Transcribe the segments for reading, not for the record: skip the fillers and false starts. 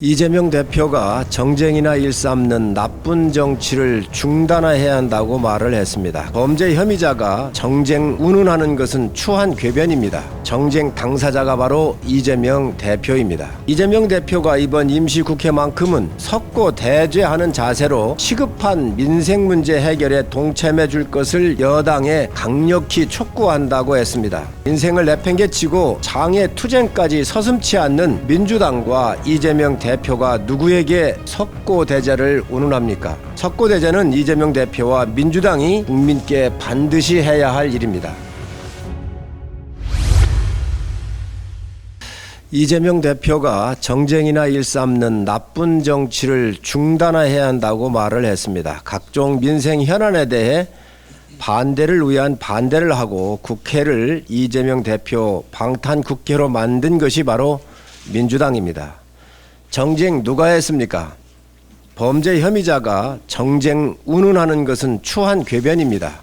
이재명 대표가 정쟁이나 일삼는 나쁜 정치를 중단해야 한다고 말을 했습니다. 범죄 혐의자가 정쟁 운운하는 것은 추한 궤변입니다. 정쟁 당사자가 바로 이재명 대표입니다. 이재명 대표가 이번 임시국회만큼은 석고 대죄하는 자세로 시급한 민생 문제 해결에 동참해 줄 것을 여당에 강력히 촉구한다고 했습니다. 인생을 내팽개치고 장애 투쟁까지 서슴지 않는 민주당과 이재명 대표가 누구에게 석고대죄를 운운합니까? 석고대죄는 이재명 대표와 민주당이 국민께 반드시 해야 할 일입니다. 이재명 대표가 정쟁이나 일삼는 나쁜 정치를 중단해야 한다고 말을 했습니다. 각종 민생 현안에 대해 반대를 위한 반대를 하고 국회를 이재명 대표 방탄국회로 만든 것이 바로 민주당입니다. 정쟁 누가 했습니까? 범죄 혐의자가 정쟁 운운하는 것은 추한 궤변입니다.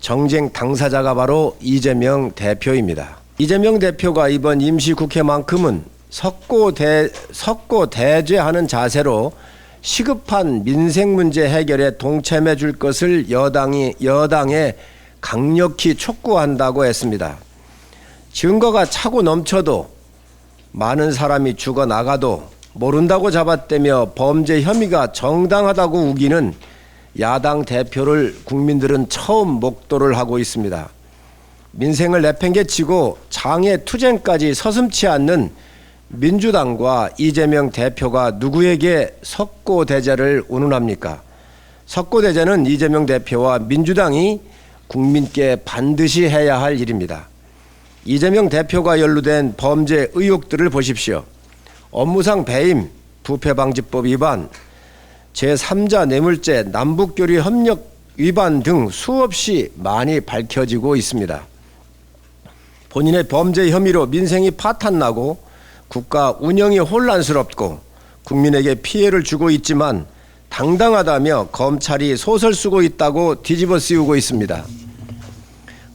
정쟁 당사자가 바로 이재명 대표입니다. 이재명 대표가 이번 임시국회만큼은 석고 대죄하는 자세로 시급한 민생 문제 해결에 동참해 줄 것을 여당에 강력히 촉구한다고 했습니다. 증거가 차고 넘쳐도 많은 사람이 죽어나가도 모른다고 잡아떼며 범죄 혐의가 정당하다고 우기는 야당 대표를 국민들은 처음 목도를 하고 있습니다. 민생을 내팽개치고 장애 투쟁까지 서슴지 않는 민주당과 이재명 대표가 누구에게 석고대죄를 운운합니까? 석고대죄는 이재명 대표와 민주당이 국민께 반드시 해야 할 일입니다. 이재명 대표가 연루된 범죄 의혹들을 보십시오. 업무상 배임, 부패방지법 위반, 제3자 뇌물죄, 남북교류 협력 위반 등 수없이 많이 밝혀지고 있습니다. 본인의 범죄 혐의로 민생이 파탄나고 국가 운영이 혼란스럽고 국민에게 피해를 주고 있지만 당당하다며 검찰이 소설 쓰고 있다고 뒤집어 씌우고 있습니다.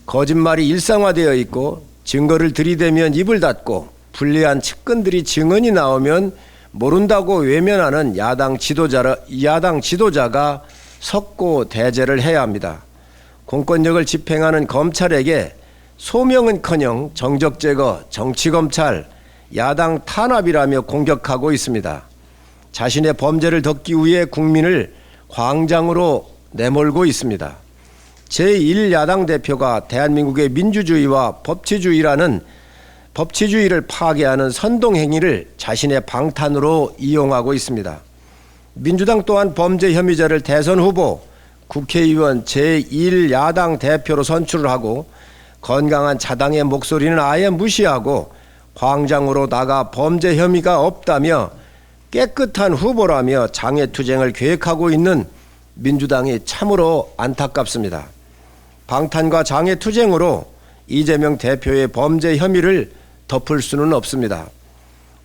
거짓말이 일상화되어 있고 증거를 들이대면 입을 닫고 불리한 측근들이 증언이 나오면 모른다고 외면하는 야당 지도자가 석고대죄를 해야 합니다. 공권력을 집행하는 검찰에게 소명은커녕 정적 제거, 정치검찰, 야당 탄압이라며 공격하고 있습니다. 자신의 범죄를 덮기 위해 국민을 광장으로 내몰고 있습니다. 제1야당 대표가 대한민국의 민주주의와 법치주의를 파괴하는 선동행위를 자신의 방탄으로 이용하고 있습니다. 민주당 또한 범죄 혐의자를 대선 후보, 국회의원 제1야당 대표로 선출을 하고 건강한 자당의 목소리는 아예 무시하고 광장으로 나가 범죄 혐의가 없다며 깨끗한 후보라며 장애투쟁을 계획하고 있는 민주당이 참으로 안타깝습니다. 방탄과 장애투쟁으로 이재명 대표의 범죄 혐의를 덮을 수는 없습니다.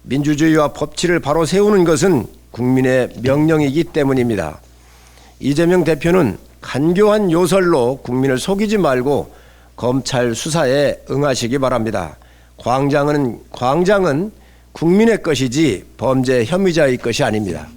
민주주의와 법치를 바로 세우는 것은 국민의 명령이기 때문입니다. 이재명 대표는 간교한 요설로 국민을 속이지 말고 검찰 수사에 응하시기 바랍니다. 광장은 국민의 것이지 범죄 혐의자의 것이 아닙니다.